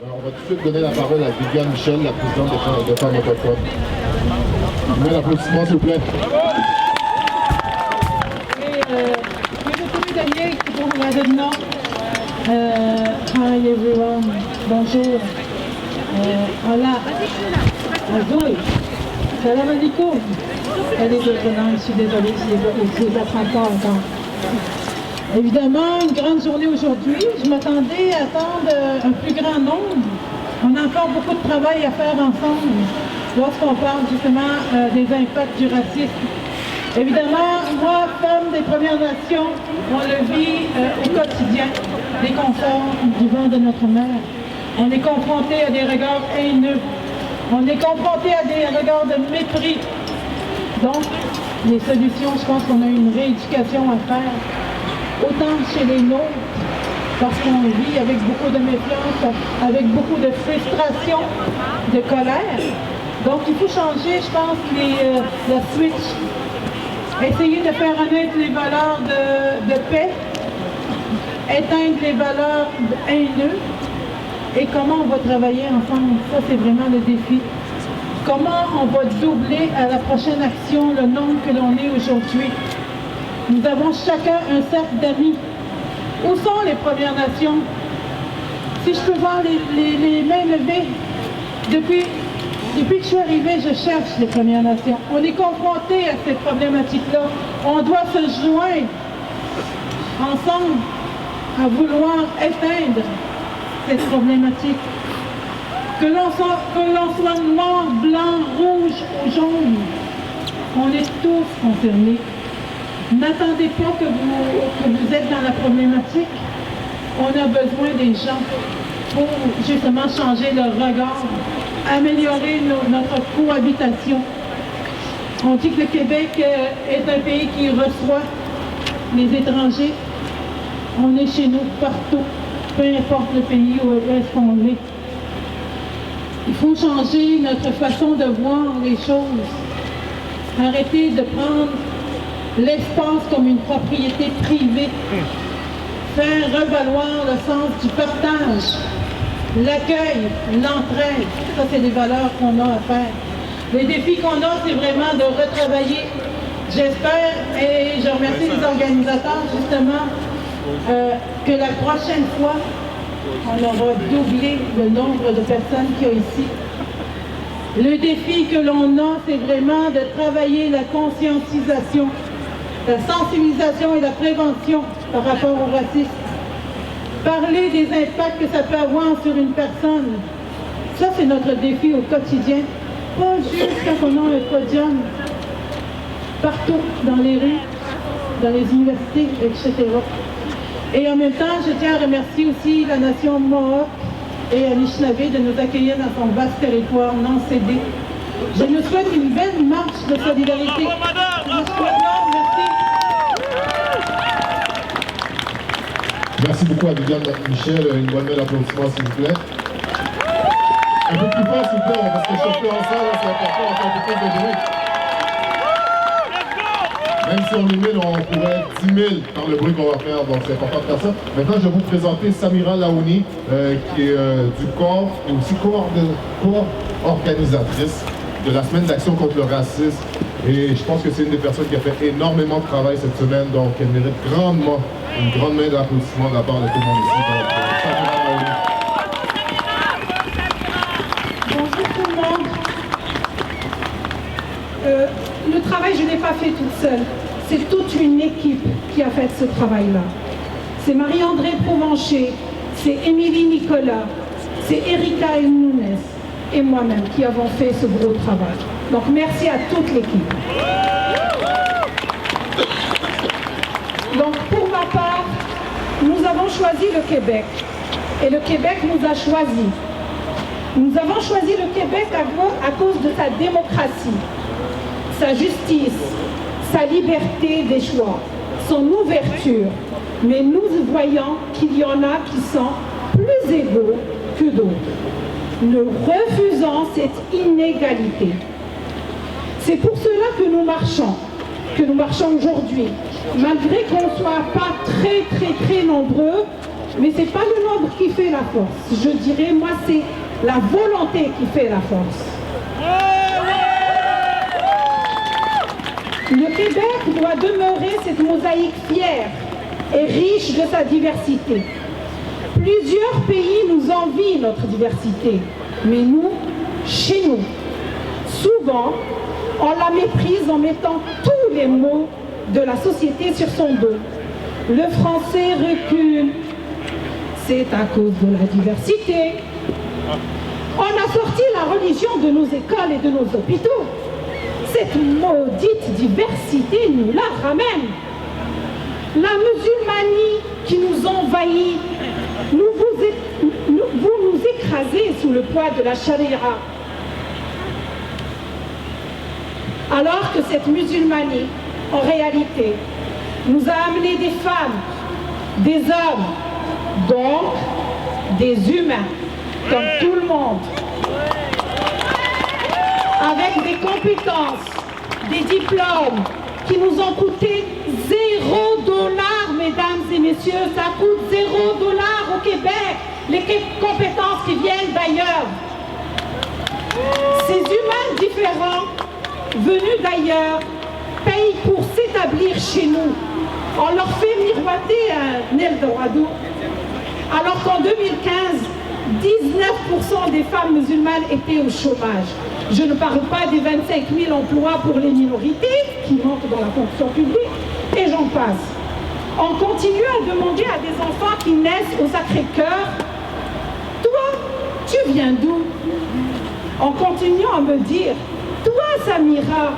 On va tout de suite donner la parole à Viviane Michel, la présidente de Femmes autochtones. Un applaudissement, s'il vous plaît. Hi everyone, bonjour. Hola, Azoui, salam alaikum. Elle est non, je suis désolée, je ne la prends pas encore. Évidemment, une grande journée aujourd'hui. Je m'attendais à attendre un plus grand nombre. On a encore beaucoup de travail à faire ensemble lorsqu'on parle justement des impacts du racisme. Évidemment, moi, femme des Premières Nations, on le vit au quotidien, les conforts du vent de notre mère. On est confronté à des regards haineux. On est confronté à des regards de mépris. Donc, les solutions, je pense qu'on a une rééducation à faire, autant chez les nôtres, parce qu'on vit avec beaucoup de méfiance, avec beaucoup de frustration, de colère. Donc, il faut changer, je pense, la switch. Essayer de faire renaître les valeurs de paix, éteindre les valeurs haineuses. Et comment on va travailler ensemble, ça c'est vraiment le défi. Comment on va doubler à la prochaine action le nombre que l'on est aujourd'hui. Nous avons chacun un cercle d'amis. Où sont les Premières Nations? Si je peux voir les mains levées, depuis que je suis arrivée, je cherche les Premières Nations. On est confronté à cette problématique-là. On doit se joindre ensemble à vouloir éteindre cette problématique. Que l'on soit noir, blanc, rouge ou jaune, on est tous concernés. N'attendez pas que vous êtes dans la problématique. On a besoin des gens pour justement changer leur regard, améliorer notre cohabitation. On dit que le Québec est un pays qui reçoit les étrangers. On est chez nous partout, peu importe le pays où est-ce qu'on est. Il faut changer notre façon de voir les choses. Arrêter de prendre l'espace comme une propriété privée. Faire revaloir le sens du partage, l'accueil, l'entraide. Ça, c'est des valeurs qu'on a à faire. Les défis qu'on a, c'est vraiment de retravailler. J'espère, et je remercie les organisateurs, justement, que la prochaine fois, on aura doublé le nombre de personnes qu'il y a ici. Le défi que l'on a, c'est vraiment de travailler la conscientisation, la sensibilisation et la prévention par rapport au racisme. Parler des impacts que ça peut avoir sur une personne, ça c'est notre défi au quotidien. Pas juste quand on a un podium, partout, dans les rues, dans les universités, etc. Et en même temps, je tiens à remercier aussi la nation Mohawk et Anishinaabe de nous accueillir dans son vaste territoire non cédé. Je nous souhaite une belle marche de solidarité. Merci. Merci beaucoup à Viviane Michel. Une bonne main d'applaudissement, s'il vous plaît. Un peu plus fort, s'il vous plaît, on va se réchauffer ensemble, c'est important, on fait un peu plus de bruit. Même si on est 1000, on pourrait être 10 000 par le bruit qu'on va faire, donc c'est important de faire ça. Maintenant, je vais vous présenter Samira Laouni, qui est du corps et aussi co-organisatrice de la Semaine d'action contre le racisme. Et je pense que c'est une des personnes qui a fait énormément de travail cette semaine, donc elle mérite grandement une grande main d'applaudissement de la part de tout le monde ici. Donc, Samira Laouni. Bonjour tout le monde. Le travail, je ne l'ai pas fait toute seule. C'est toute une équipe qui a fait ce travail-là. C'est Marie-André Provencher, c'est Émilie Nicolas, c'est Erika Nunes et moi-même qui avons fait ce gros travail. Donc merci à toute l'équipe. Donc pour ma part, nous avons choisi le Québec. Et le Québec nous a choisis. Nous avons choisi le Québec à cause de sa démocratie, sa justice, sa liberté des choix, son ouverture. Mais nous voyons qu'il y en a qui sont plus égaux que d'autres. Nous refusons cette inégalité. C'est pour cela que nous marchons aujourd'hui. Malgré qu'on ne soit pas très nombreux, Mais ce n'est pas le nombre qui fait la force. Je dirais, moi, c'est la volonté qui fait la force. Le Québec doit demeurer cette mosaïque fière et riche de sa diversité. Plusieurs pays nous envient notre diversité, mais nous, chez nous, souvent, on la méprise en mettant tous les maux de la société sur son dos. Le français recule, c'est à cause de la diversité. On a sorti la religion de nos écoles et de nos hôpitaux. Cette maudite diversité nous la ramène. La musulmanie qui nous envahit, vous nous écrasez sous le poids de la charia. Alors que cette musulmanie, en réalité, nous a amené des femmes, des hommes, donc des humains, comme tout le monde, avec des compétences, des diplômes qui nous ont coûté $0, mesdames et messieurs, ça coûte $0 au Québec, les compétences qui viennent d'ailleurs. Ces humains différents, venus d'ailleurs, payent pour s'établir chez nous. On leur fait miroiter un Eldorado, alors qu'en 2015, 19% des femmes musulmanes étaient au chômage. Je ne parle pas des 25 000 emplois pour les minorités qui manquent dans la fonction publique, et j'en passe. On continue à demander à des enfants qui naissent au Sacré-Cœur, « Toi, tu viens d'où ?» On continue à me dire, « Toi, Samira,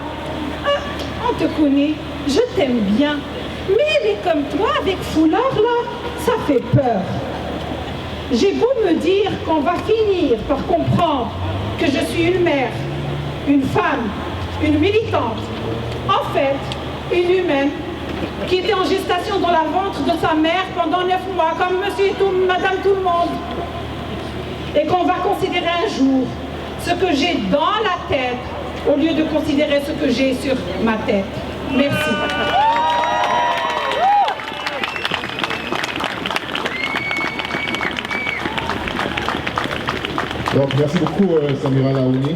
on te connaît, je t'aime bien, mais elle est comme toi avec foulard là, ça fait peur. » J'ai beau me dire qu'on va finir par comprendre que je suis une mère, une femme, une militante, en fait, une humaine qui était en gestation dans la ventre de sa mère pendant 9 mois, comme monsieur et tout, madame tout le monde, et qu'on va considérer un jour ce que j'ai dans la tête au lieu de considérer ce que j'ai sur ma tête. Merci. Donc, merci beaucoup, Samira Laouni.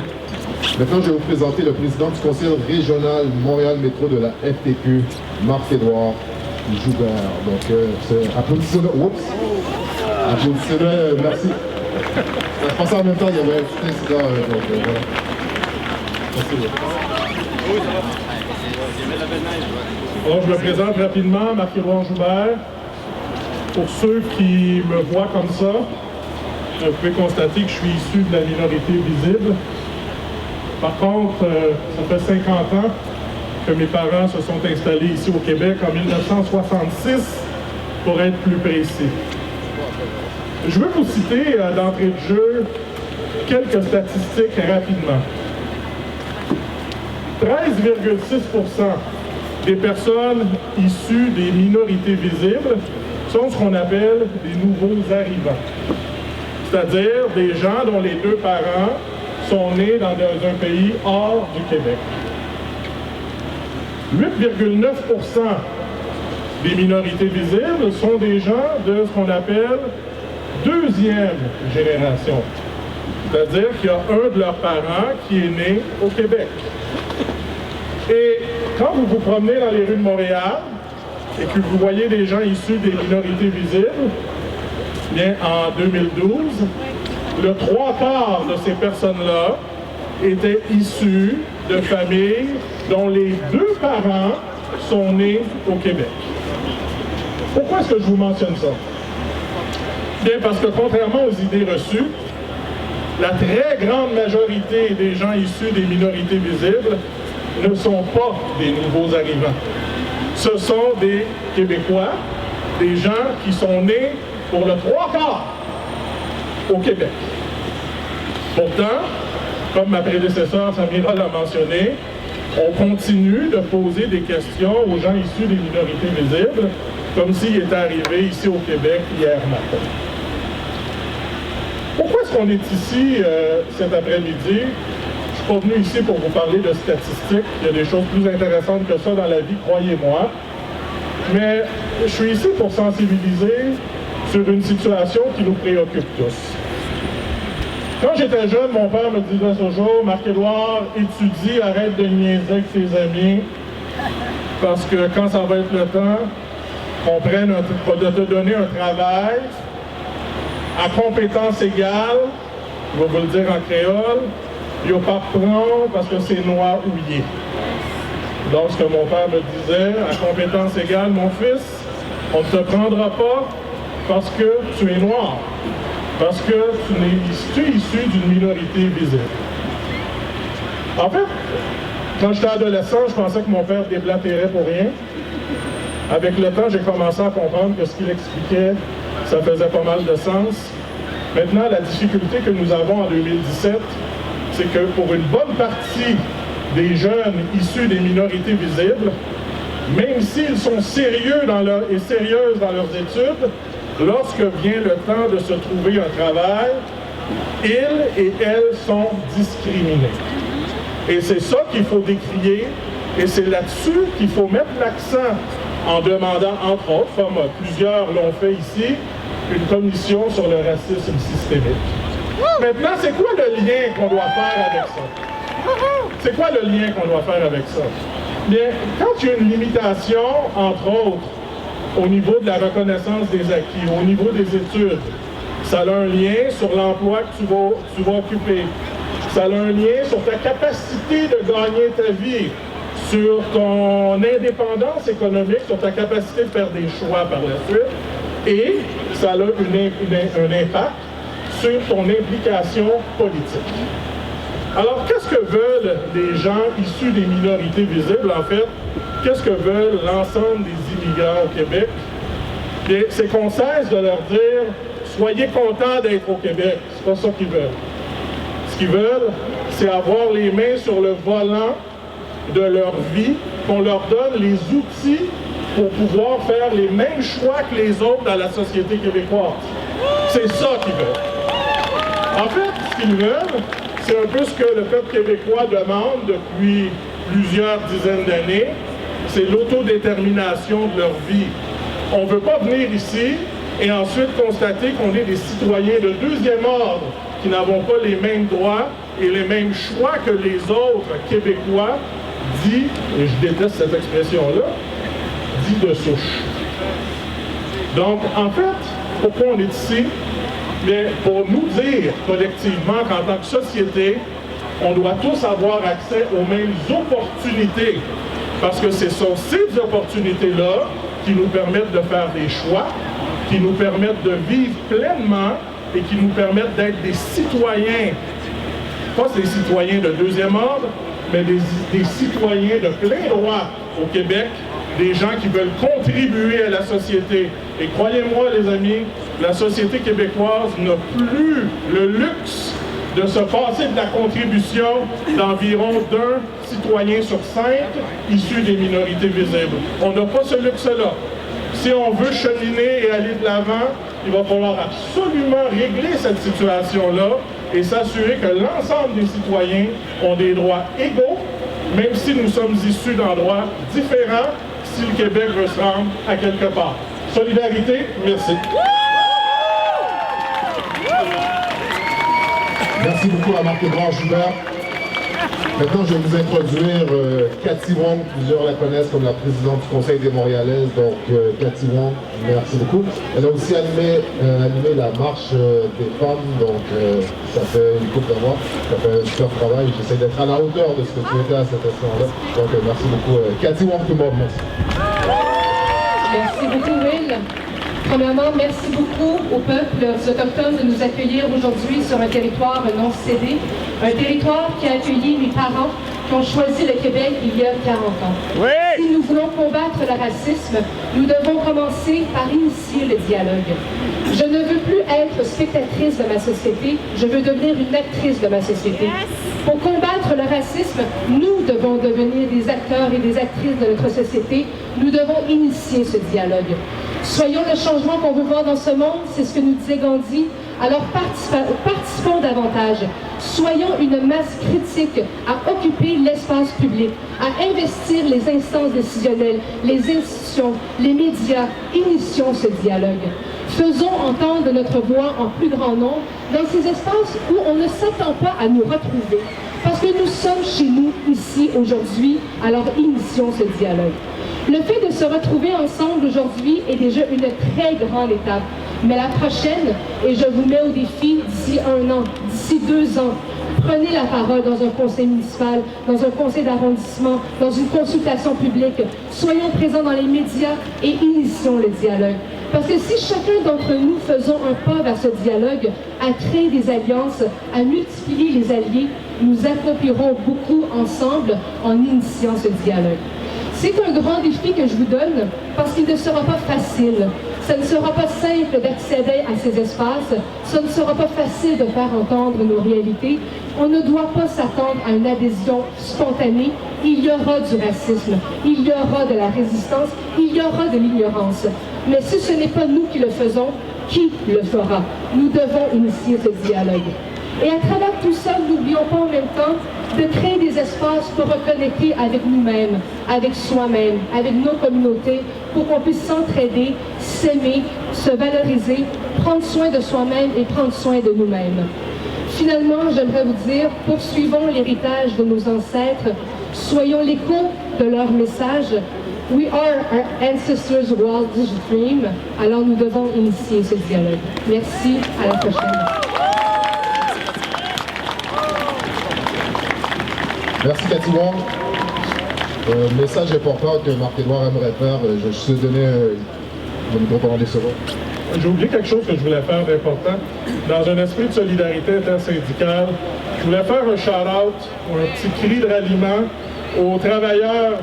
Maintenant, je vais vous présenter le président du conseil régional Montréal Métro de la FTQ, Marc-Édouard Joubert. Donc, applaudissez-le. Oups! Applaudissez-le, merci. Je pensais en même temps, il y avait un petit incident. Voilà. Merci. Alors, je me présente rapidement, Marc-Édouard Joubert. Pour ceux qui me voient comme ça, vous pouvez constater que je suis issu de la minorité visible. Par contre, ça fait 50 ans que mes parents se sont installés ici au Québec, en 1966, pour être plus précis. Je veux vous citer d'entrée de jeu quelques statistiques rapidement. 13,6% des personnes issues des minorités visibles sont ce qu'on appelle des nouveaux arrivants. C'est-à-dire des gens dont les deux parents sont nés dans un pays hors du Québec. 8,9% des minorités visibles sont des gens de ce qu'on appelle deuxième génération. C'est-à-dire qu'il y a un de leurs parents qui est né au Québec. Et quand vous vous promenez dans les rues de Montréal et que vous voyez des gens issus des minorités visibles, bien, en 2012, le 3/4 de ces personnes-là étaient issues de familles dont les deux parents sont nés au Québec. Pourquoi est-ce que je vous mentionne ça? Bien, parce que contrairement aux idées reçues, la très grande majorité des gens issus des minorités visibles ne sont pas des nouveaux arrivants. Ce sont des Québécois, des gens qui sont nés pour le 3/4 au Québec. Pourtant, comme ma prédécesseur Samira l'a mentionné, on continue de poser des questions aux gens issus des minorités visibles, comme s'ils étaient arrivés ici au Québec hier matin. Pourquoi est-ce qu'on est ici cet après-midi? Je ne suis pas venu ici pour vous parler de statistiques. Il y a des choses plus intéressantes que ça dans la vie, croyez-moi. Mais je suis ici pour sensibiliser sur une situation qui nous préoccupe tous. Quand j'étais jeune, mon père me disait toujours, Marc-Édouard, étudie, arrête de niaiser avec tes amis, parce que quand ça va être le temps qu'on prenne de te donner un travail à compétence égale, je vais vous le dire en créole, il n'y a pas de prendre parce que c'est noir ouillé. Donc, ce que mon père me disait, à compétence égale, mon fils, on ne te prendra pas parce que tu es noir, parce que tu es issu d'une minorité visible. En fait, quand j'étais adolescent, je pensais que mon père déblatérait pour rien. Avec le temps, j'ai commencé à comprendre que ce qu'il expliquait, ça faisait pas mal de sens. Maintenant, la difficulté que nous avons en 2017, c'est que pour une bonne partie des jeunes issus des minorités visibles, même s'ils sont sérieux et sérieuses dans leurs études, lorsque vient le temps de se trouver un travail, ils et elles sont discriminés. Et c'est ça qu'il faut décrier, et c'est là-dessus qu'il faut mettre l'accent en demandant, entre autres, comme plusieurs l'ont fait ici, une commission sur le racisme systémique. Maintenant, c'est quoi le lien qu'on doit faire avec ça? C'est quoi le lien qu'on doit faire avec ça? Bien, quand il y a une limitation, entre autres, au niveau de la reconnaissance des acquis, au niveau des études, ça a un lien sur l'emploi que tu vas occuper. Ça a un lien sur ta capacité de gagner ta vie, sur ton indépendance économique, sur ta capacité de faire des choix par la suite, et ça a un impact sur ton implication politique. Alors, qu'est-ce que veulent les gens issus des minorités visibles, en fait? Qu'est-ce que veulent l'ensemble des immigrants au Québec? Bien, c'est qu'on cesse de leur dire « Soyez contents d'être au Québec ». C'est pas ça qu'ils veulent. Ce qu'ils veulent, c'est avoir les mains sur le volant de leur vie, qu'on leur donne les outils pour pouvoir faire les mêmes choix que les autres dans la société québécoise. C'est ça qu'ils veulent. En fait, ce qu'ils veulent, c'est un peu ce que le peuple québécois demande depuis plusieurs dizaines d'années, c'est l'autodétermination de leur vie. On ne veut pas venir ici et ensuite constater qu'on est des citoyens de deuxième ordre qui n'avons pas les mêmes droits et les mêmes choix que les autres Québécois dits, et je déteste cette expression-là, dits de souche. Donc, en fait, pourquoi on est ici? Bien, pour nous dire collectivement qu'en tant que société, on doit tous avoir accès aux mêmes opportunités. Parce que ce sont ces opportunités-là qui nous permettent de faire des choix, qui nous permettent de vivre pleinement et qui nous permettent d'être des citoyens, pas des citoyens de deuxième ordre, mais des citoyens de plein droit au Québec, des gens qui veulent contribuer à la société. Et croyez-moi, les amis, la société québécoise n'a plus le luxe de se passer de la contribution d'environ d'un citoyen sur 5 issus des minorités visibles. On n'a pas ce luxe-là. Si on veut cheminer et aller de l'avant, il va falloir absolument régler cette situation-là et s'assurer que l'ensemble des citoyens ont des droits égaux, même si nous sommes issus d'endroits différents, si le Québec veut se rendre à quelque part. Solidarité, merci. Merci beaucoup à Marc-Édouard Joubert. Maintenant, je vais vous introduire Cathy Wong, plusieurs la connaissent comme la présidente du Conseil des Montréalaises. Donc, Cathy Wong, merci beaucoup. Elle a aussi animé la marche des femmes, donc ça fait une couple de mois, ça fait un super travail. J'essaie d'être à la hauteur de ce que tu étais à cet instant-là. Donc, merci beaucoup. Cathy Wong, tout le monde, merci. Merci beaucoup, Will. Premièrement, merci beaucoup aux peuples autochtones de nous accueillir aujourd'hui sur un territoire non cédé, un territoire qui a accueilli mes parents qui ont choisi le Québec il y a 40 ans. Oui! Si nous voulons combattre le racisme, nous devons commencer par initier le dialogue. Je ne veux plus être spectatrice de ma société, je veux devenir une actrice de ma société. Pour combattre le racisme, nous devons devenir des acteurs et des actrices de notre société. Nous devons initier ce dialogue. Soyons le changement qu'on veut voir dans ce monde, c'est ce que nous disait Gandhi. Alors participons davantage. Soyons une masse critique à occuper l'espace public, à investir les instances décisionnelles, les institutions, les médias. Initions ce dialogue. Faisons entendre notre voix en plus grand nombre dans ces espaces où on ne s'attend pas à nous retrouver. Parce que nous sommes chez nous, ici, aujourd'hui, alors initions ce dialogue. Le fait de se retrouver ensemble aujourd'hui est déjà une très grande étape. Mais la prochaine, et je vous mets au défi d'ici 1 an, d'ici 2 ans, prenez la parole dans un conseil municipal, dans un conseil d'arrondissement, dans une consultation publique. Soyons présents dans les médias et initions le dialogue. Parce que si chacun d'entre nous faisons un pas vers ce dialogue, à créer des alliances, à multiplier les alliés, nous accomplirons beaucoup ensemble en initiant ce dialogue. C'est un grand défi que je vous donne parce qu'il ne sera pas facile. Ça ne sera pas simple d'accéder à ces espaces. Ça ne sera pas facile de faire entendre nos réalités. On ne doit pas s'attendre à une adhésion spontanée. Il y aura du racisme, il y aura de la résistance, il y aura de l'ignorance. Mais si ce n'est pas nous qui le faisons, qui le fera? Nous devons initier ce dialogue. Et à travers tout ça, n'oublions pas en même temps de créer des espaces pour reconnecter avec nous-mêmes, avec soi-même, avec nos communautés, pour qu'on puisse s'entraider, s'aimer, se valoriser, prendre soin de soi-même et prendre soin de nous-mêmes. Finalement, j'aimerais vous dire, poursuivons l'héritage de nos ancêtres, soyons l'écho de leur message. We are our ancestors' wildest dream. Alors nous devons initier ce dialogue. Merci, à la prochaine. Merci Cathy Wong. Message important que Marc-Édouard aimerait faire. Je suis donné le micro pendant des secondes. J'ai oublié quelque chose que je voulais faire d'important. Dans un esprit de solidarité intersyndicale, je voulais faire un shout-out ou un petit cri de ralliement aux travailleurs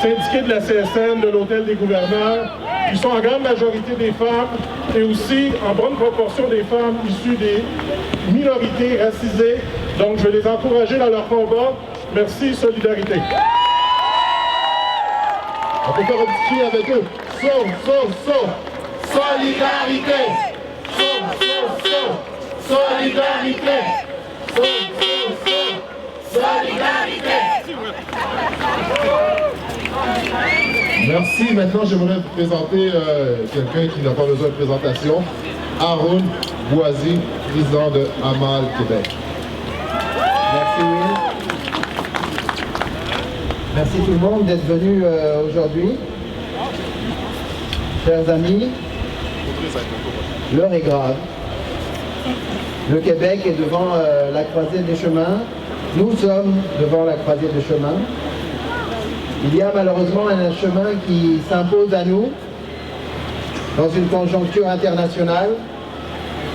syndiqués de la CSN, de l'Hôtel des gouverneurs, qui sont en grande majorité des femmes et aussi en bonne proportion des femmes issues des minorités racisées. Donc, je vais les encourager dans leur combat. Merci, solidarité. On peut faire un petit cri avec eux. Solidarité. Solidarité. Solidarité. Merci. Maintenant, j'aimerais vous présenter quelqu'un qui n'a pas besoin de présentation. Haroun Boisy, président de Amal Québec. Merci Will. Merci tout le monde d'être venu aujourd'hui. Chers amis, l'heure est grave. Le Québec est devant la croisée des chemins. Nous sommes devant la croisée des chemins. Il y a malheureusement un chemin qui s'impose à nous dans une conjoncture internationale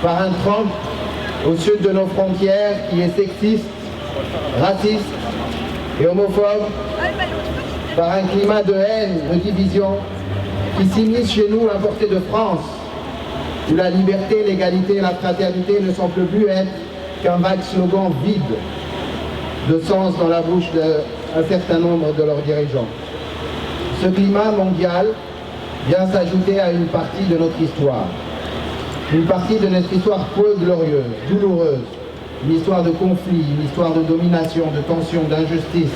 par un Trump au sud de nos frontières qui est sexiste, raciste et homophobe, par un climat de haine, de division qui s'immisce chez nous importé de France, où la liberté, l'égalité et la fraternité ne semblent plus être qu'un vague slogan vide de sens dans la bouche d'un certain nombre de leurs dirigeants. Ce climat mondial vient s'ajouter à une partie de notre histoire. Une partie de notre histoire peu glorieuse, douloureuse, une histoire de conflit, une histoire de domination, de tension, d'injustice.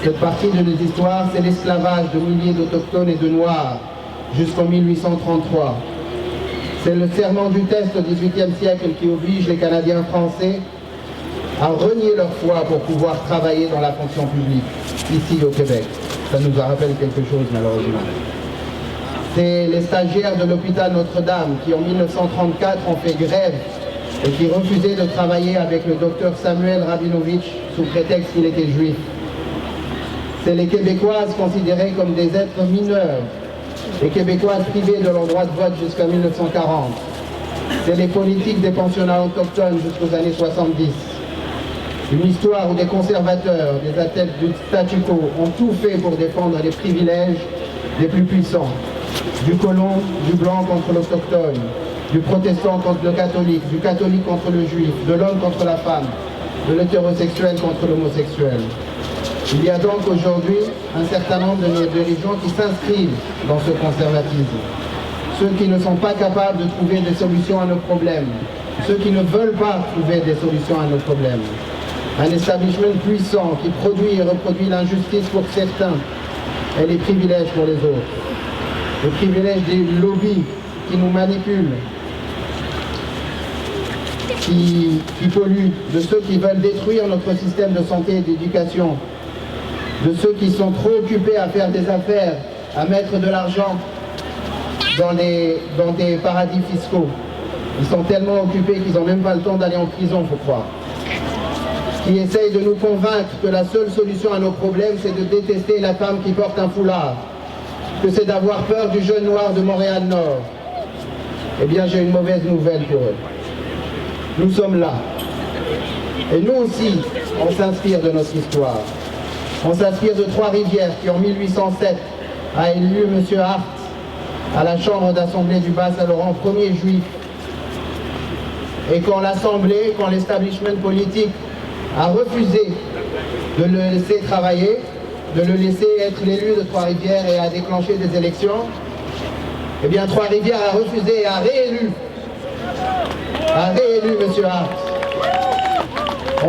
Cette partie de notre histoire, c'est l'esclavage de milliers d'Autochtones et de Noirs jusqu'en 1833. C'est le serment du test au XVIIIe siècle qui oblige les Canadiens français à renier leur foi pour pouvoir travailler dans la fonction publique, ici au Québec. Ça nous rappelle quelque chose malheureusement. C'est les stagiaires de l'hôpital Notre-Dame qui en 1934 ont fait grève et qui refusaient de travailler avec le docteur Samuel Rabinovitch sous prétexte qu'il était juif. C'est les Québécoises considérées comme des êtres mineurs, les Québécoises privées de leur droit de vote jusqu'en 1940. C'est les politiques des pensionnats autochtones jusqu'aux années 70. Une histoire où des conservateurs, des adeptes du statu quo ont tout fait pour défendre les privilèges des plus puissants. Du colon, du blanc contre l'autochtone, du protestant contre le catholique, du catholique contre le juif, de l'homme contre la femme, de l'hétérosexuel contre l'homosexuel. Il y a donc aujourd'hui un certain nombre de nos dirigeants qui s'inscrivent dans ce conservatisme. ceux qui ne sont pas capables de trouver des solutions à nos problèmes, ceux qui ne veulent pas trouver des solutions à nos problèmes. Un establishment puissant qui produit et reproduit l'injustice pour certains et les privilèges pour les autres. Les privilèges des lobbies qui nous manipulent, qui polluent, de ceux qui veulent détruire notre système de santé et d'éducation, de ceux qui sont trop occupés à faire des affaires, à mettre de l'argent dans des paradis fiscaux. Ils sont tellement occupés qu'ils n'ont même pas le temps d'aller en prison, il faut croire. Qui essayent de nous convaincre que la seule solution à nos problèmes, c'est de détester la femme qui porte un foulard, que c'est d'avoir peur du jeune noir de Montréal-Nord. Eh bien, j'ai une mauvaise nouvelle pour eux. Nous sommes là. Et nous aussi, on s'inspire de notre histoire. On s'inspire de Trois-Rivières qui, en 1807, a élu M. Hart à la Chambre d'Assemblée du Bas-Saint-Laurent, premier juif. Et quand l'Assemblée, quand l'establishment politique a refusé de le laisser travailler, de le laisser être l'élu de Trois-Rivières et a déclenché des élections, eh bien Trois-Rivières a refusé et a réélu M. Hart.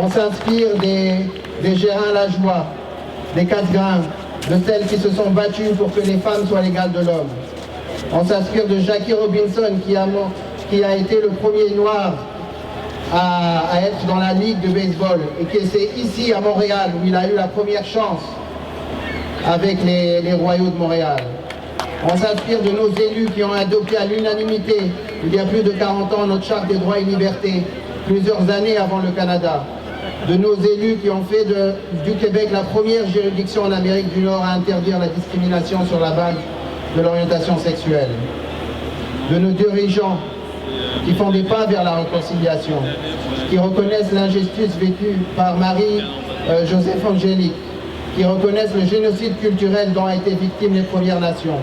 On s'inspire des Gérin Lajoie, des Casgrain, de celles qui se sont battues pour que les femmes soient l'égale de l'homme. On s'inspire de Jackie Robinson qui a été le premier noir à être dans la ligue de baseball et qui c'est ici à Montréal où il a eu la première chance avec les Royaux de Montréal. On s'inspire de nos élus qui ont adopté à l'unanimité, il y a plus de 40 ans, notre charte des droits et libertés, plusieurs années avant le Canada. De nos élus qui ont fait du Québec la première juridiction en Amérique du Nord à interdire la discrimination sur la base de l'orientation sexuelle. De nos dirigeants qui font des pas vers la réconciliation, qui reconnaissent l'injustice vécue par Marie-Joseph Angélique, qui reconnaissent le génocide culturel dont a été victime les Premières Nations.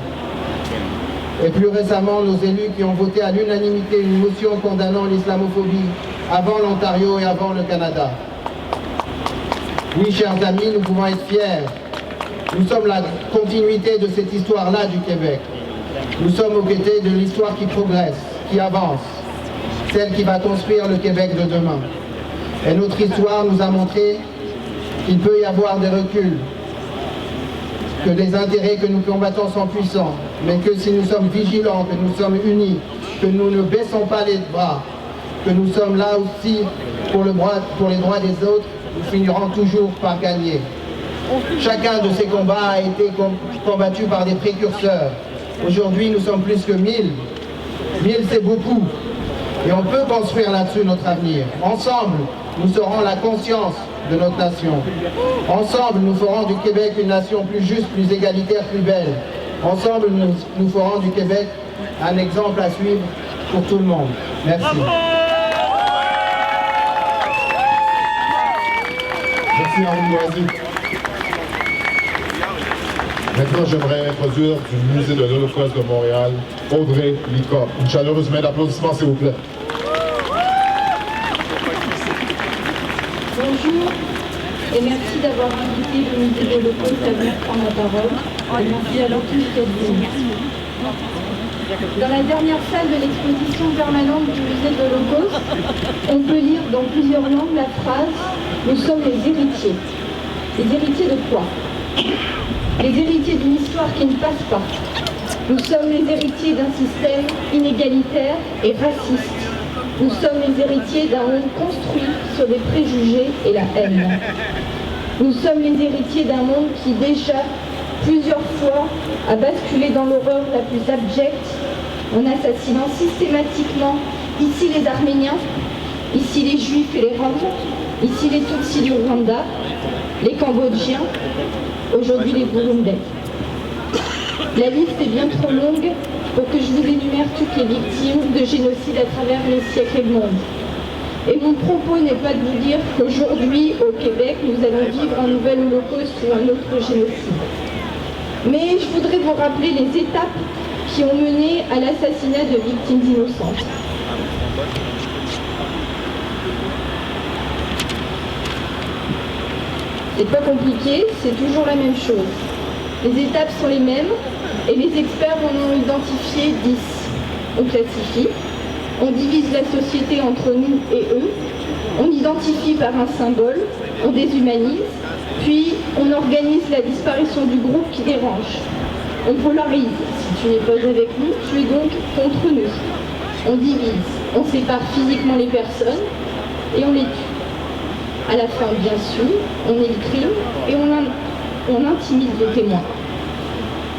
Et plus récemment, nos élus qui ont voté à l'unanimité une motion condamnant l'islamophobie avant l'Ontario et avant le Canada. Oui, chers amis, nous pouvons être fiers. Nous sommes la continuité de cette histoire-là du Québec. Nous sommes aux côtés de l'histoire qui progresse, qui avance, celle qui va construire le Québec de demain. Et notre histoire nous a montré qu'il peut y avoir des reculs, que les intérêts que nous combattons sont puissants, mais que si nous sommes vigilants, que nous sommes unis, que nous ne baissons pas les bras, que nous sommes là aussi pour les droits des autres, nous finirons toujours par gagner. Chacun de ces combats a été combattu par des précurseurs. Aujourd'hui, nous sommes plus que 1000. 1000, c'est beaucoup. Et on peut construire là-dessus notre avenir. Ensemble, nous serons la conscience de notre nation. Ensemble, nous ferons du Québec une nation plus juste, plus égalitaire, plus belle. Ensemble, nous ferons du Québec un exemple à suivre pour tout le monde. Merci. Merci Henri Loisy. Maintenant, j'aimerais introduire du Musée de l'Holocauste de Montréal, Audrey Licor. Une chaleureuse main d'applaudissement, s'il vous plaît. Bonjour et merci d'avoir invité le Musée de l'Holocauste à venir prendre la parole. Et merci à tous d'être venus. Dans la dernière salle de l'exposition permanente du Musée de l'Holocauste, on peut lire dans plusieurs langues la phrase « Nous sommes les héritiers ». Les héritiers de quoi? Les héritiers d'une histoire qui ne passe pas. Nous sommes les héritiers d'un système inégalitaire et raciste. Nous sommes les héritiers d'un monde construit sur des préjugés et la haine. Nous sommes les héritiers d'un monde qui déjà, plusieurs fois, a basculé dans l'horreur la plus abjecte en assassinant systématiquement ici les Arméniens, ici les Juifs et les Roms, ici les Tutsis du Rwanda, les Cambodgiens, aujourd'hui les Burundais. La liste est bien trop longue pour que je vous énumère toutes les victimes de génocide à travers les siècles et le monde. Et mon propos n'est pas de vous dire qu'aujourd'hui, au Québec, nous allons vivre un nouvel holocauste ou un autre génocide. Mais je voudrais vous rappeler les étapes qui ont mené à l'assassinat de victimes innocentes. C'est pas compliqué, c'est toujours la même chose. Les étapes sont les mêmes et les experts en ont identifié 10. on classifie, on divise la société entre nous et eux, on identifie par un symbole, on déshumanise, puis on organise la disparition du groupe qui dérange. On polarise, si tu n'es pas avec nous, tu es donc contre nous. On divise, on sépare physiquement les personnes et on les tue. À la fin, bien sûr, on est le crime et on intimide les témoins.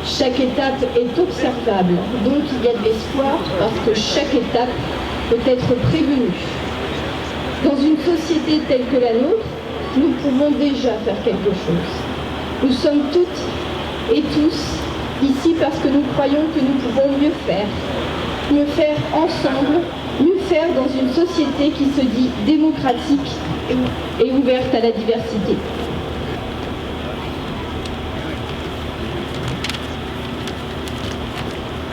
Chaque étape est observable, donc il y a de l'espoir parce que chaque étape peut être prévenue. Dans une société telle que la nôtre, nous pouvons déjà faire quelque chose. Nous sommes toutes et tous ici parce que nous croyons que nous pouvons mieux faire ensemble, mieux faire dans une société qui se dit démocratique et ouverte à la diversité.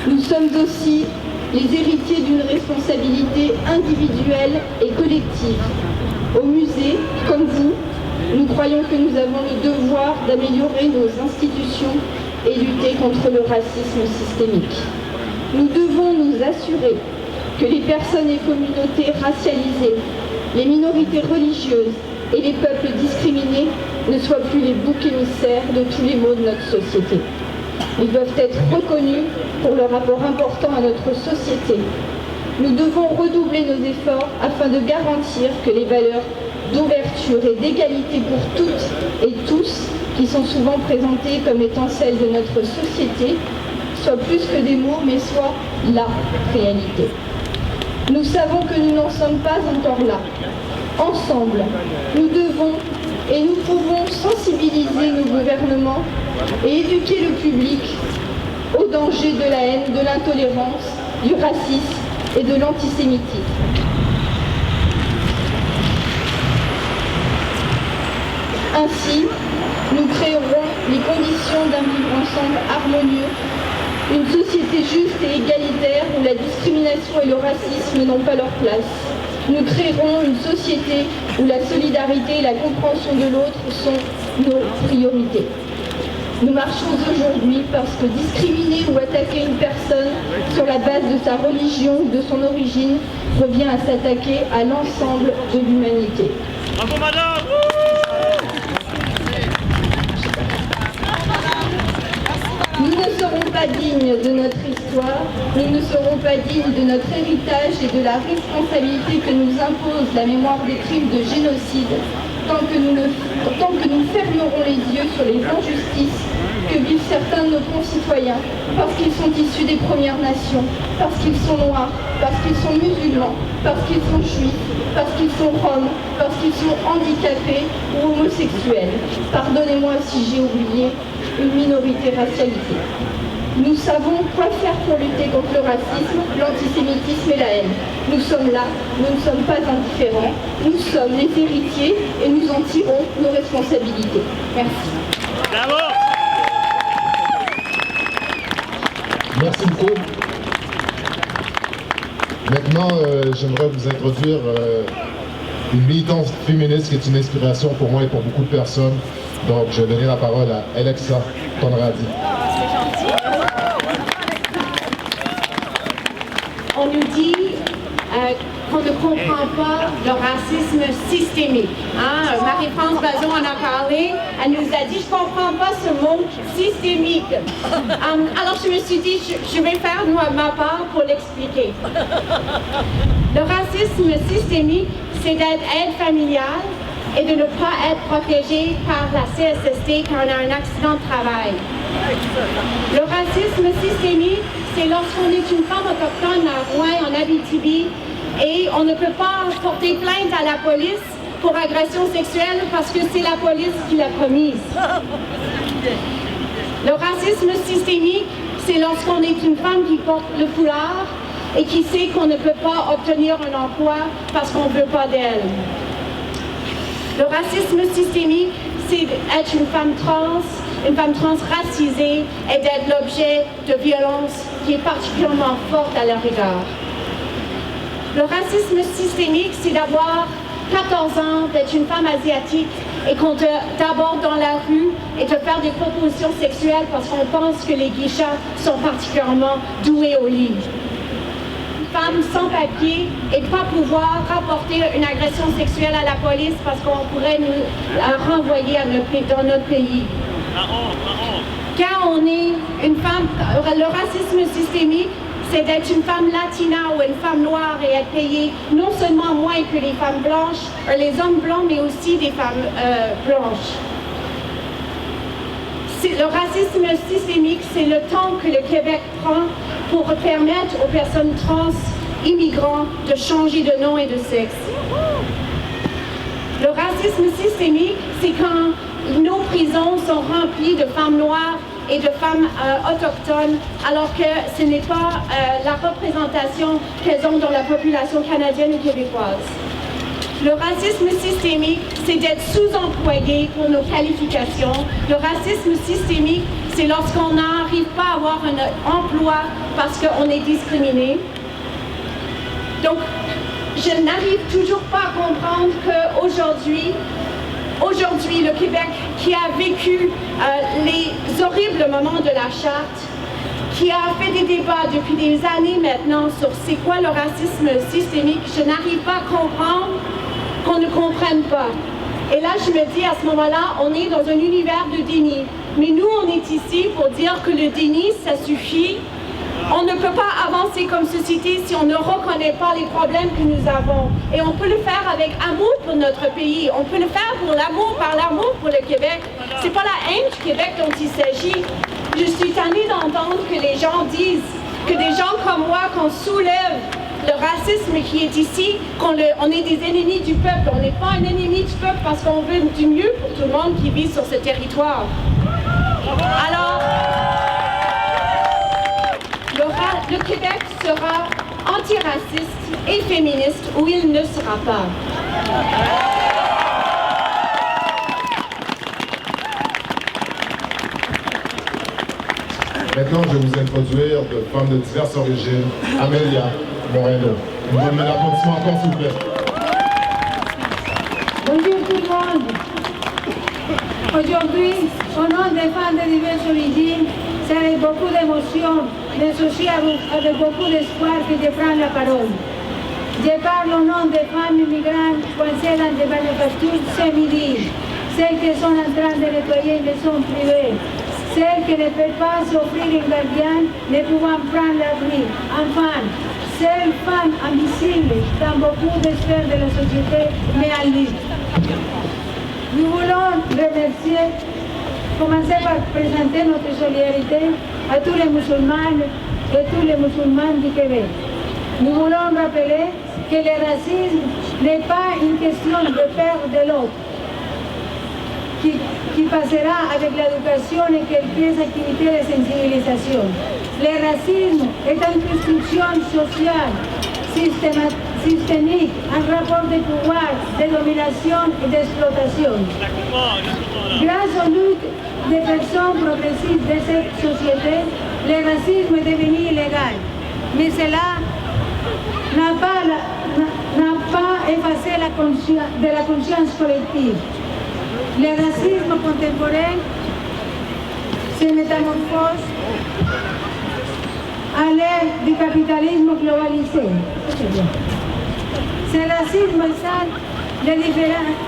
Nous sommes aussi les héritiers d'une responsabilité individuelle et collective. Au musée, comme vous, nous croyons que nous avons le devoir d'améliorer nos institutions et lutter contre le racisme systémique. Nous devons nous assurer que les personnes et communautés racialisées, les minorités religieuses et les peuples discriminés ne soient plus les boucs émissaires de tous les maux de notre société. Ils doivent être reconnus pour leur apport important à notre société. Nous devons redoubler nos efforts afin de garantir que les valeurs d'ouverture et d'égalité pour toutes et tous, qui sont souvent présentées comme étant celles de notre société, soient plus que des mots, mais soient la réalité. Nous savons que nous n'en sommes pas encore là. Ensemble, nous devons et nous pouvons sensibiliser nos gouvernements et éduquer le public au danger de la haine, de l'intolérance, du racisme et de l'antisémitisme. Ainsi, nous créerons les conditions d'un vivre ensemble harmonieux, une société juste et égalitaire où la discrimination et le racisme n'ont pas leur place. Nous créerons une société où la solidarité et la compréhension de l'autre sont nos priorités. Nous marchons aujourd'hui parce que discriminer ou attaquer une personne sur la base de sa religion ou de son origine revient à s'attaquer à l'ensemble de l'humanité. Bravo madame! Nous ne serons pas dignes de notre histoire, nous ne serons pas dignes de notre héritage et de la responsabilité que nous impose la mémoire des crimes de génocide tant que nous fermerons les yeux sur les injustices que vivent certains de nos concitoyens parce qu'ils sont issus des Premières Nations, parce qu'ils sont noirs, parce qu'ils sont musulmans, parce qu'ils sont juifs, parce qu'ils sont roms, parce qu'ils sont handicapés ou homosexuels. Pardonnez-moi si j'ai oublié une minorité racialisée. Nous savons quoi faire pour lutter contre le racisme, l'antisémitisme et la haine. Nous sommes là, nous ne sommes pas indifférents, nous sommes les héritiers et nous en tirons nos responsabilités. Merci. Bravo! Merci beaucoup. Maintenant, j'aimerais vous introduire une militante féministe qui est une inspiration pour moi et pour beaucoup de personnes. Donc, je vais donner la parole à Alexa Conradi. On nous dit qu'on ne comprend pas le racisme systémique. Hein? Marie-France Bazot en a parlé, elle nous a dit « je ne comprends pas ce mot systémique ». Alors je me suis dit « je vais faire ma part pour l'expliquer ». Le racisme systémique, c'est d'être aide familiale et de ne pas être protégé par la CSST quand on a un accident de travail. Le racisme systémique, c'est lorsqu'on est une femme autochtone à Rouen, en Abitibi, et on ne peut pas porter plainte à la police pour agression sexuelle parce que c'est la police qui l'a commise. Le racisme systémique, c'est lorsqu'on est une femme qui porte le foulard et qui sait qu'on ne peut pas obtenir un emploi parce qu'on ne veut pas d'elle. Le racisme systémique, c'est être une femme trans racisée et d'être l'objet de violences qui est particulièrement forte à leur égard. Le racisme systémique, c'est d'avoir 14 ans, d'être une femme asiatique et qu'on t'aborde dans la rue et te faire des propositions sexuelles parce qu'on pense que les geishas sont particulièrement doués au lit. femme sans papier et pas pouvoir rapporter une agression sexuelle à la police parce qu'on pourrait nous renvoyer dans notre pays. Quand on est une femme, le racisme systémique, c'est d'être une femme latina ou une femme noire et être payée non seulement moins que les femmes blanches, les hommes blancs, mais aussi des femmes blanches. Le racisme systémique, c'est le temps que le Québec prend pour permettre aux personnes trans immigrants de changer de nom et de sexe. Le racisme systémique, c'est quand nos prisons sont remplies de femmes noires et de femmes autochtones, alors que ce n'est pas la représentation qu'elles ont dans la population canadienne ou québécoise. Le racisme systémique, c'est d'être sous-employé pour nos qualifications. Le racisme systémique, c'est lorsqu'on n'arrive pas à avoir un emploi parce qu'on est discriminé. Donc, je n'arrive toujours pas à comprendre qu'aujourd'hui, le Québec, qui a vécu les horribles moments de la Charte, qui a fait des débats depuis des années maintenant sur c'est quoi le racisme systémique, je n'arrive pas à comprendre qu'on ne comprenne pas. Et là, je me dis, à ce moment-là, on est dans un univers de déni. Mais nous, on est ici pour dire que le déni, ça suffit. On ne peut pas avancer comme société si on ne reconnaît pas les problèmes que nous avons. Et on peut le faire avec amour pour notre pays. On peut le faire pour l'amour, par l'amour pour le Québec. C'est pas la haine du Québec dont il s'agit. Je suis tannée d'entendre que les gens disent, que des gens comme moi, qu'on soulève le racisme qui est ici, on est des ennemis du peuple. On n'est pas un ennemi du peuple parce qu'on veut du mieux pour tout le monde qui vit sur ce territoire. Alors, le Québec sera antiraciste et féministe ou il ne sera pas. Maintenant, je vais vous introduire de femmes de diverses origines. Amélia Moreno. Une bonne main d'applaudissement encore, s'il vous plaît. Bonjour tout le monde. Aujourd'hui, au nom des femmes de diverses origines, c'est avec beaucoup d'émotion, mais aussi avec beaucoup d'espoir que je prends la parole. Je parle au nom des femmes immigrantes coincées dans des manufactures ce midi, celles qui sont en train de nettoyer une maison privée, celles qui ne peuvent pas s'offrir un gardien, ne pouvant prendre l'abri. Enfin, celles femmes invisibles dans beaucoup de sphères de la société, mais en lutte. Nous voulons commencer par présenter notre solidarité à tous les musulmans et tous les musulmans du Québec. Nous voulons rappeler que le racisme n'est pas une question de peur de l'autre, qui passera avec l'éducation et quelques activités de sensibilisation. Le racisme est une construction sociale systémique, un rapport de pouvoir, de domination et d'exploitation. Grâce aux luttes des personnes progressistes de cette société, le racisme est devenu illégal. Mais cela n'a pas effacé de la conscience collective. Le racisme contemporain se métamorphose à l'ère du capitalisme globalisé. Ce racisme exalte les différences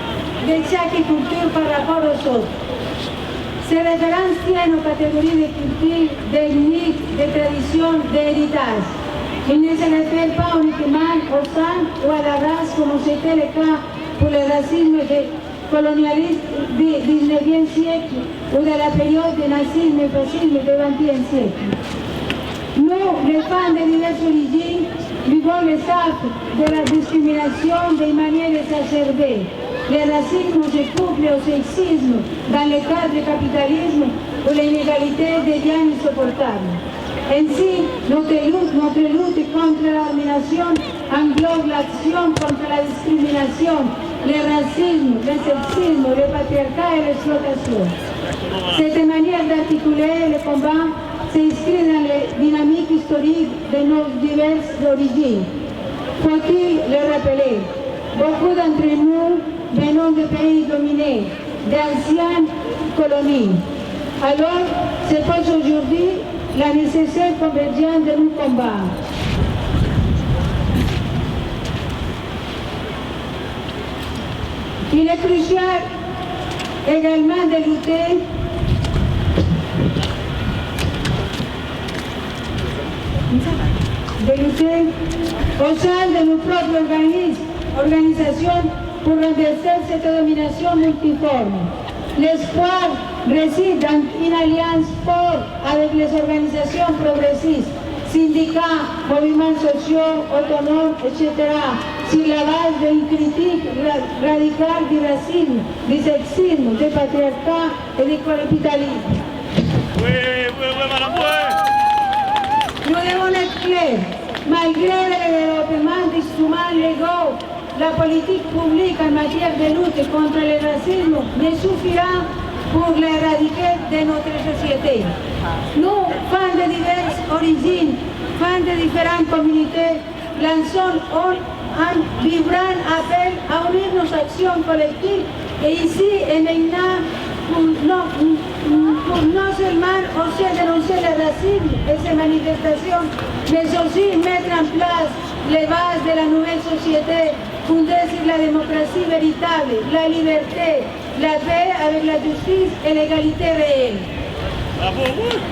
de chaque culture par rapport aux autres. Ces références tiennent aux catégories de culture, d'ethnie, de tradition, d'héritage. Ils ne se réfèrent pas uniquement au sang ou à la race comme c'était le cas pour le racisme colonialiste du 19e siècle ou de la période du nazisme et fascisme du 20e siècle. Nous, les femmes de diverses origines, vivons les actes de la discrimination de manière exacerbée. Le racisme se couple au sexisme dans le cadre du capitalisme où l'inégalité devient insupportable. Ainsi, notre lutte contre la domination englobe l'action contre la discrimination, le racisme, le sexisme, le patriarcat et l'exploitation. Cette manière d'articuler le combat s'inscrit dans les dynamiques historiques de nos diverses origines. Faut-il le rappeler? Beaucoup d'entre nous venons de pays dominés, d'anciennes colonies. Alors, se pose aujourd'hui la nécessaire convergence de nos combats. Il est crucial également de lutter au sein de nos propres organisations pour renverser cette domination multiforme. L'espoir réside dans une alliance forte avec les organisations progressistes, syndicats, mouvements sociaux, autonomes, etc., sur la base d'une critique radicale du racisme, du sexisme, du patriarcat et du capitalisme. Nous devons être clairs. Malgré le développement d'instruments légaux, la politique publique en matière de lutte contre le racisme ne suffira pour l'éradiquer de notre société. Nous, femmes de diverses origines, femmes de différentes communautés, lançons un vibrant appel à unir nos actions collectives et ici et maintenant pour non seulement oser dénoncer le racisme et ses manifestations, mais aussi mettre en place les bases de la nouvelle société fondée sur la démocratie véritable, la liberté, la paix avec la justice et l'égalité réelle.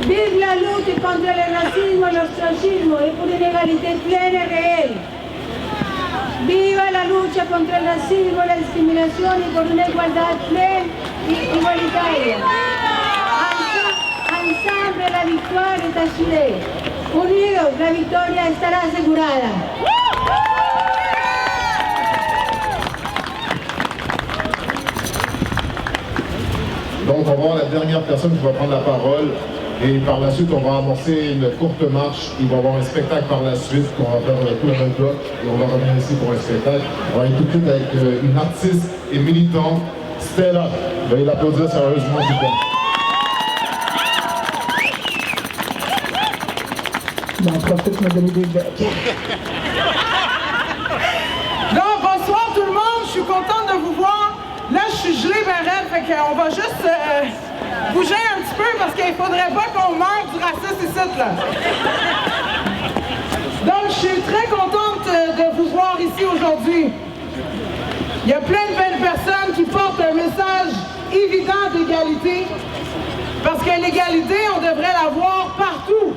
Vive la lutte contre le racisme et l'ostracisme et pour une égalité pleine et réelle. Viva la lucha contra el racismo, la discriminación y por una igualdad plena y igualitaria. Ensemble, la victoire est assurée. Unidos, la victoria estará asegurada. Donc, on va voir la dernière personne qui va prendre la parole. Et par la suite, on va amorcer une courte marche. Il va y avoir un spectacle par la suite qu'on va faire tout le même bloc. Et on va revenir ici pour un spectacle. On va aller tout de suite avec une artiste et militante, Stella. Veuillez l'applaudir sérieusement, s'il vous plaît. Donc, bonsoir tout le monde. Je suis contente de vous voir. Là, je suis gelée ben raide, fait qu'on va juste bouger un petit peu parce qu'il ne faudrait pas qu'on meure du racisme ici, là. Donc, je suis très contente de vous voir ici aujourd'hui. Il y a plein de belles personnes qui portent un message évident d'égalité parce que l'égalité, on devrait la voir partout.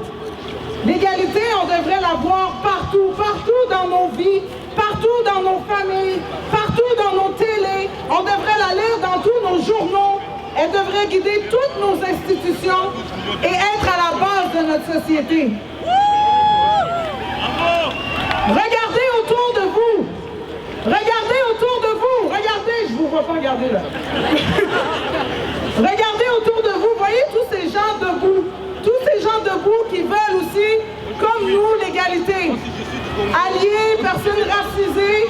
L'égalité, on devrait la voir partout, partout dans nos vies, partout dans nos familles, partout dans nos télés. On devrait la lire dans tous nos journaux. Elle devrait guider toutes nos institutions et être à la base de notre société. Regardez autour de vous. Regardez autour de vous. Regardez, je ne vous vois pas regarder là. Regardez autour de vous. Voyez tous ces gens debout. Tous ces gens debout qui veulent aussi, comme nous, l'égalité. Alliés, personnes racisées.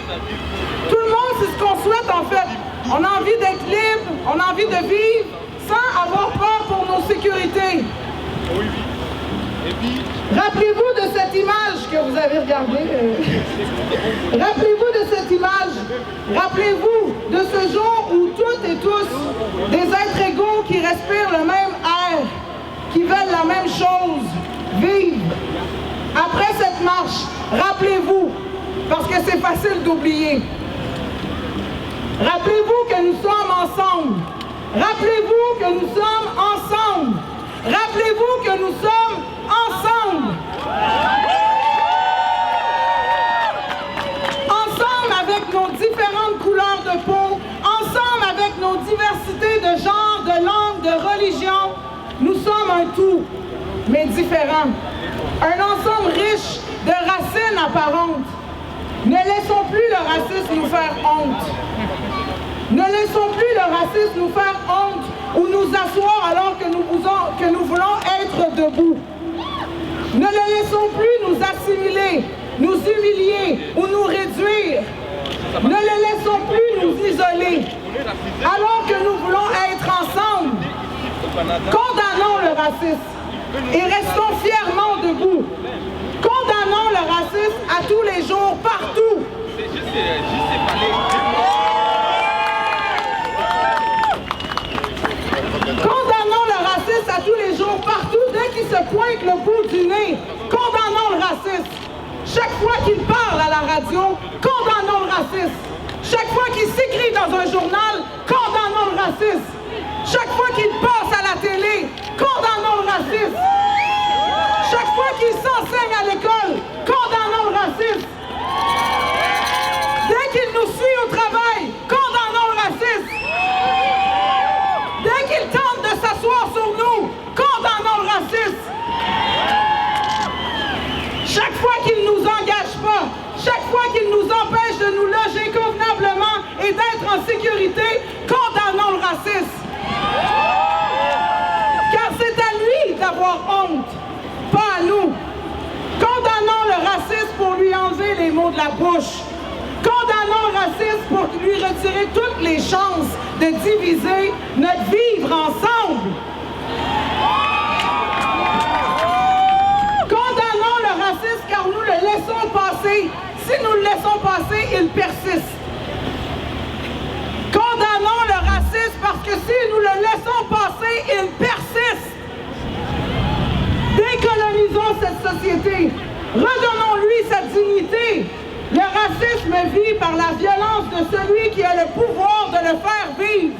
Tout le monde, c'est ce qu'on souhaite en fait. On a envie d'être libre, on a envie de vivre sans avoir peur pour nos sécurités. Rappelez-vous de cette image que vous avez regardée. Rappelez-vous de cette image. Rappelez-vous de ce jour où toutes et tous, des êtres égaux qui respirent le même air, qui veulent la même chose, vivre. Après cette marche, rappelez-vous, parce que c'est facile d'oublier. Rappelez-vous que nous sommes ensemble. Rappelez-vous que nous sommes ensemble. Rappelez-vous que nous sommes ensemble. Ensemble avec nos différentes couleurs de peau, ensemble avec nos diversités de genre, de langue, de religion, nous sommes un tout, mais différent. Un ensemble riche de racines apparentes. Ne laissons plus le racisme nous faire honte. Ne laissons plus le racisme nous faire honte ou nous asseoir alors que nous voulons être debout. Ne le laissons plus nous assimiler, nous humilier ou nous réduire. Ne le laissons plus nous isoler alors que nous voulons être ensemble. Condamnons le racisme et restons fièrement debout. Condamnons le racisme à tous les jours, partout. Condamnons le racisme à tous les jours, partout, dès qu'il se pointe le bout du nez. Condamnons le racisme. Chaque fois qu'il parle à la radio, condamnons le racisme. Chaque fois qu'il s'écrit dans dans un journal, condamnons le racisme. Chaque fois qu'il passe à la télé, condamnons le racisme. Chaque fois qu'il s'enseigne à l'école, condamnons le racisme. Dès qu'il nous suit au travail, condamnons le racisme. Dès qu'il tente de s'asseoir sur nous, condamnons le racisme. Chaque fois qu'il ne nous engage pas, chaque fois qu'il nous empêche de nous loger convenablement et d'être en sécurité, condamnons le racisme. Car c'est à lui d'avoir honte, pas à nous. Condamnons le racisme pour lui enlever les mots de la bouche. Condamnons le racisme pour lui retirer toutes les chances de diviser notre vivre ensemble. Condamnons le racisme car nous le laissons passer. Si nous le laissons passer, il persiste. Condamnons le racisme parce que si nous le laissons passer, il persiste. Décolonisons cette société. Redonnons-lui sa dignité. Le racisme vit par la violence de celui qui a le pouvoir de le faire vivre.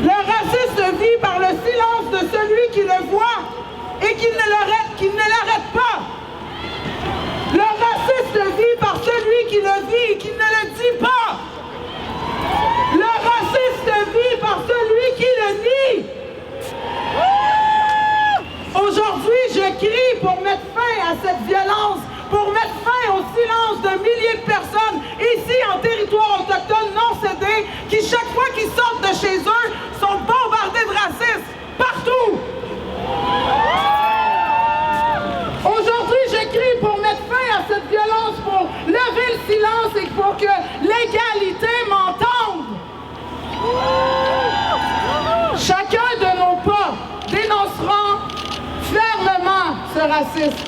Le racisme vit par le silence de celui qui le voit et qui ne l'arrête pas. Le racisme vit par celui qui le vit et qui ne le dit pas. Le racisme vit par celui qui le nie. Aujourd'hui, je crie pour mettre fin à cette violence, pour mettre fin au silence de milliers de personnes ici en territoire autochtone non cédé, qui chaque fois qu'ils sortent de chez eux sont bombardés de racisme partout. Aujourd'hui, je crie pour mettre fin à cette violence, pour lever le silence et pour que l'égalité m'entende. Chacun de nos pas dénoncera fermement ce racisme.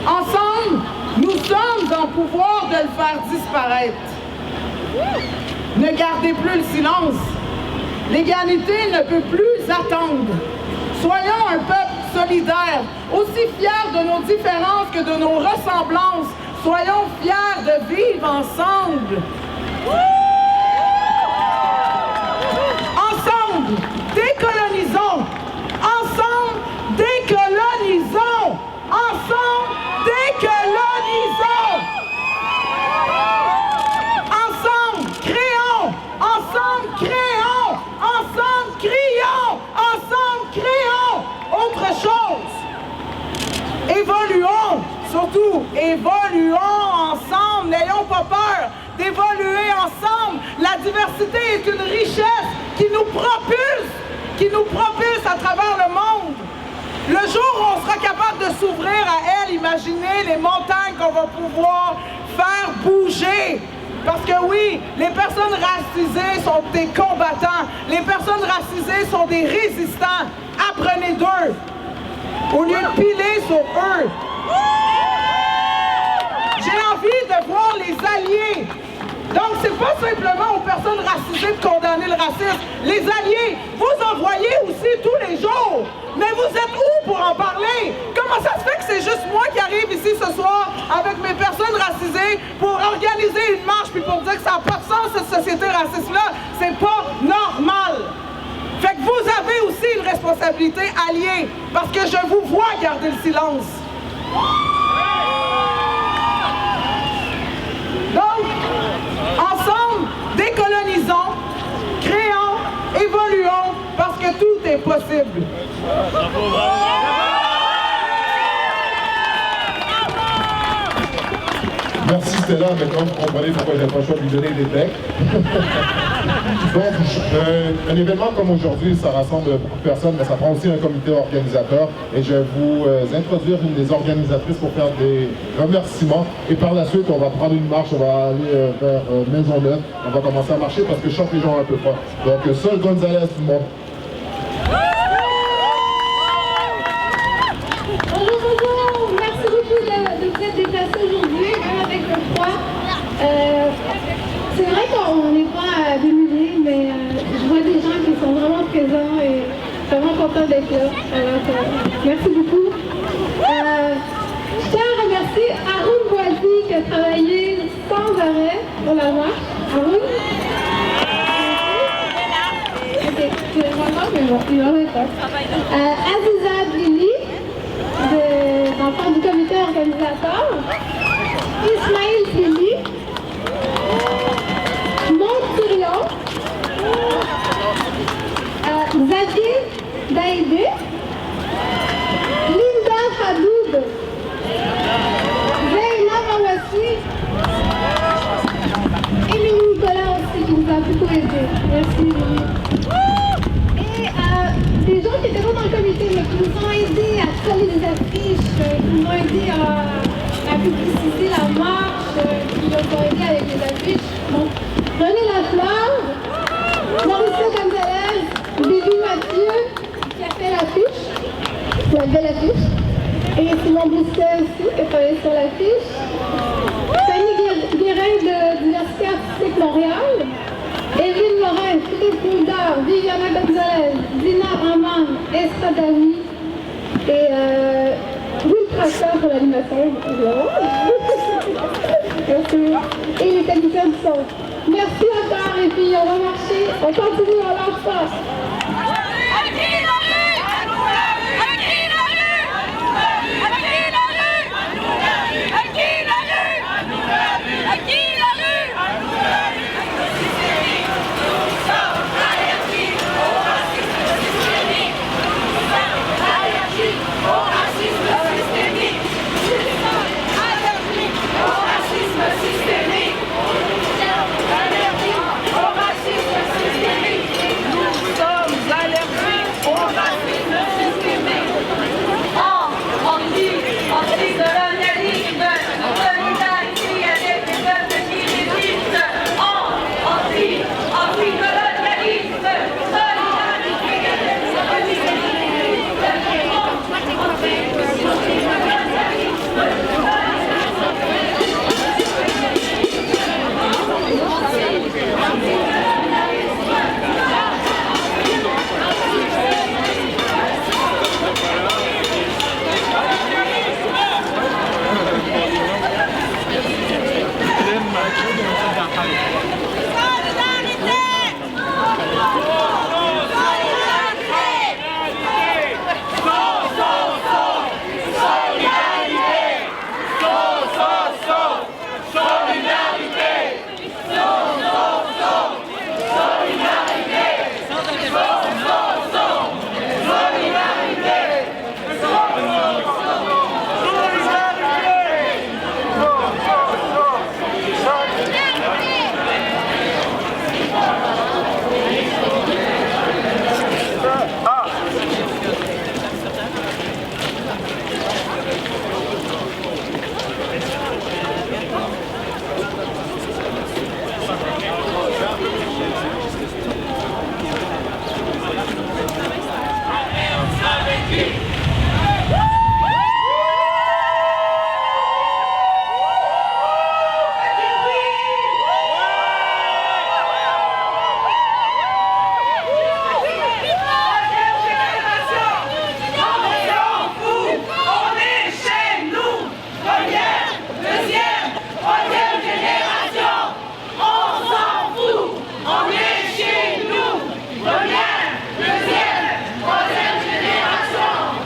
Ensemble, nous sommes en pouvoir de le faire disparaître. Ne gardez plus le silence. L'égalité ne peut plus attendre. Soyons un peuple solidaire, aussi fiers de nos différences que de nos ressemblances. Soyons fiers de vivre ensemble. Ensemble, décolonisons. Ensemble, décolonisons. Ensemble, décolonisons. Ensemble, créons. Ensemble, créons. Ensemble, crions. Ensemble, créons autre chose. Évoluons. Surtout, évoluons ensemble. N'ayons pas peur d'évoluer ensemble. La diversité est une richesse qui nous propulse à travers le monde. Le jour où on sera capable de s'ouvrir à elle, imaginez les montagnes qu'on va pouvoir faire bouger. Parce que oui, les personnes racisées sont des combattants. Les personnes racisées sont des résistants. Apprenez d'eux. Au lieu de piler sur eux. J'ai envie de voir les alliés. Donc, c'est pas simplement aux personnes racisées de condamner le racisme. Les alliés, vous en voyez aussi tous les jours. Mais vous êtes où pour en parler? Comment ça se fait que c'est juste moi qui arrive ici ce soir avec mes personnes racisées pour organiser une marche puis pour dire que ça n'a pas de sens, cette société raciste-là? C'est pas normal. Fait que vous avez aussi une responsabilité alliée parce que je vous vois garder le silence. Donc, ensemble, décolonisons, créons, évoluons, parce que tout est possible. Merci Stella, maintenant vous comprenez pourquoi j'ai pas le choix de lui donner des becs. Donc, un événement comme aujourd'hui, ça rassemble beaucoup de personnes, mais ça prend aussi un comité organisateur. Et je vais vous introduire une des organisatrices pour faire des remerciements. Et par la suite, on va prendre une marche, on va aller vers Maisonneuve. On va commencer à marcher parce que je chante les gens un peu fort. Donc, Sol Gonzalez, tout le monde. Bonjour, merci beaucoup de vous être déplacés aujourd'hui, même avec le froid. C'est vrai qu'on n'est pas des milliers, mais je vois des gens qui sont vraiment présents et vraiment contents d'être là. Alors, merci beaucoup. Je tiens à remercier Haroun Boisy qui a travaillé sans arrêt pour la marche. Haroun. c'est moi, mais bon, il en est pas. Aziza Blili, d'enfant du comité organisateur. Ismaël Blili. Monturion. Xavier Daïdé. Linda Hadoud. Zaina Mawassi. Émilie Nicolas aussi qui nous a beaucoup aidé. Merci Émilie. Et des gens qui étaient pas dans le comité mais qui nous ont aidés à coller des affiches, qui nous ont aidés à publiciter la marche, qui nous ont aidés avec les affiches. Donc, René Lafleur, Mauricio Gonzalez, Bibi Mathieu qui a fait l'affiche, la belle affiche, et Simon Bousset aussi qui a travaillé sur l'affiche. Fanny Guérin de l'Université Artistique Montréal, Evelyne Morin, Philippe Boudard, Viviana Gonzalez, Dina Rahman, Estra Davi et Will Tracer pour l'animation, évidemment. Merci. Et les techniciens du son. Merci encore et puis on va marcher, on continue, on lâche pas. Première, deuxième, troisième génération.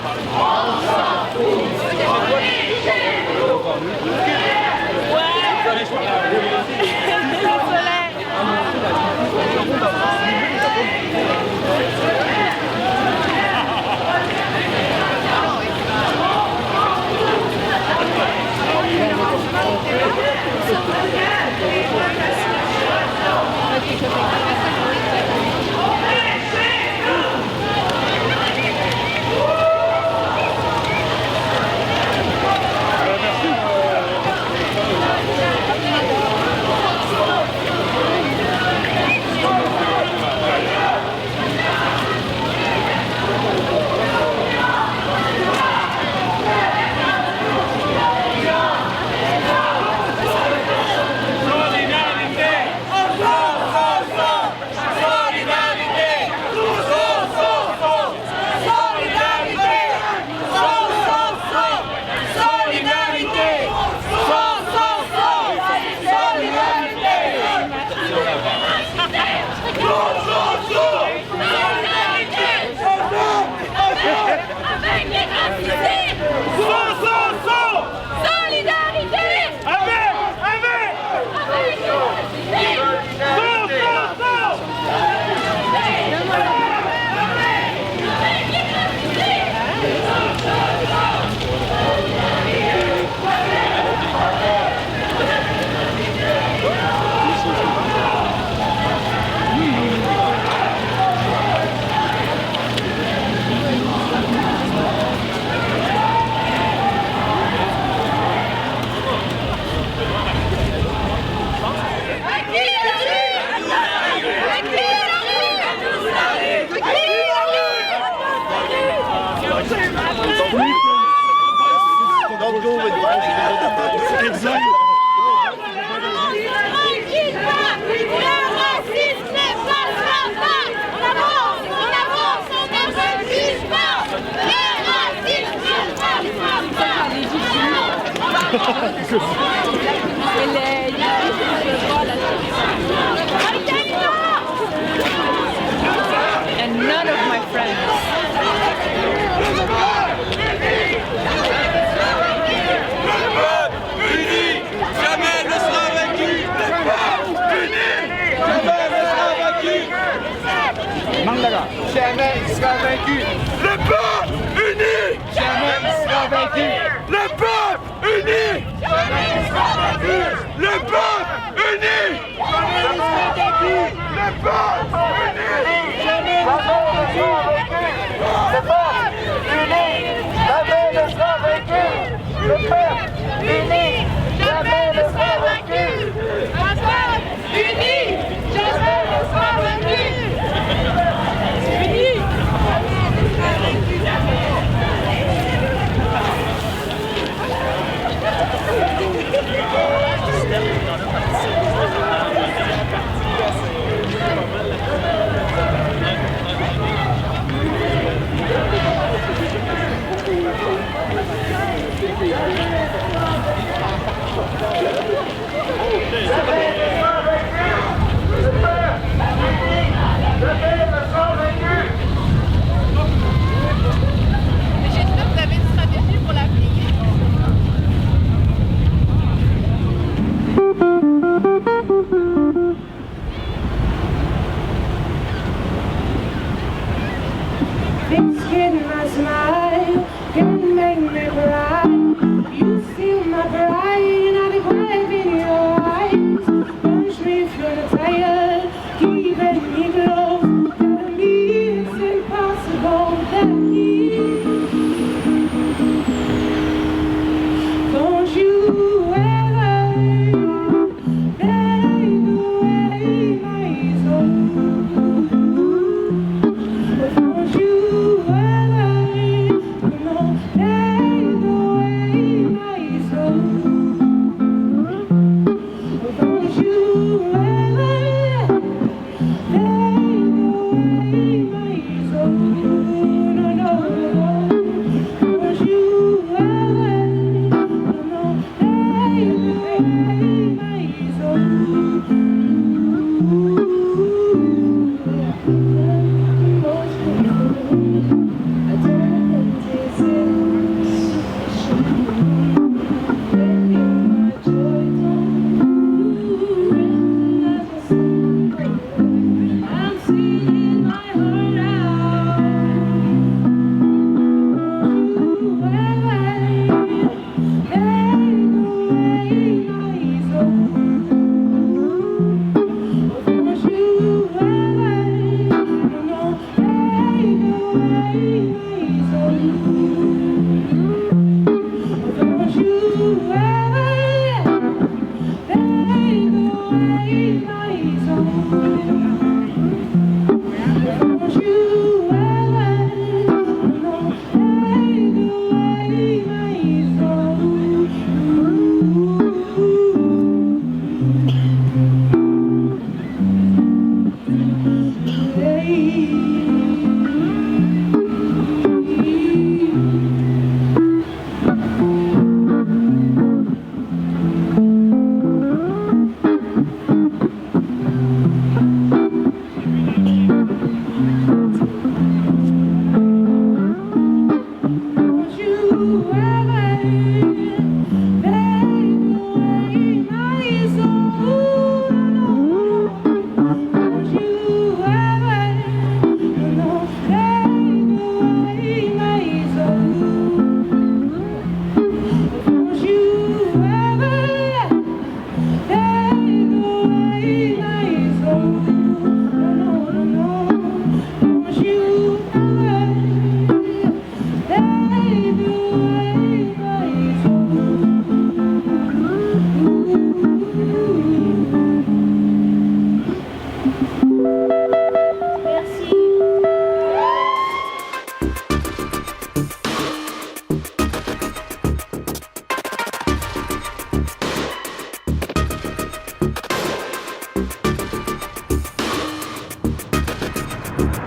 And none of my friends. Jamais ne sera vaincu. Jamais ne sera vaincu. Jamais ne sera vaincu. Le peuple uni. Jamais ne sera vaincu. Le peuple uni. Jamais ne sera vaincu. Le peuple uni. Jamais ne sera vaincu. Le peuple uni. Jamais ne sera vaincu. Le peuple uni. Jamais ne sera vaincu. Le peuple uni. Jamais ne sera vaincu. Le peuple uni. Jamais ne sera vaincu. Uni. J'espère que vous avez une stratégie pour l'appliquer. This skin, my smile, can make me cry. You feel my pride, not a grave in your eyes. Punch me if you're tired, keeping me close. Tell me it's impossible that don't you ever take away my soul. Don't you ever, take away my soul. Don't you ever, take away my soul. No, no, no. Don't you ever, take away my soul. I'm seeing my heart out. Don't you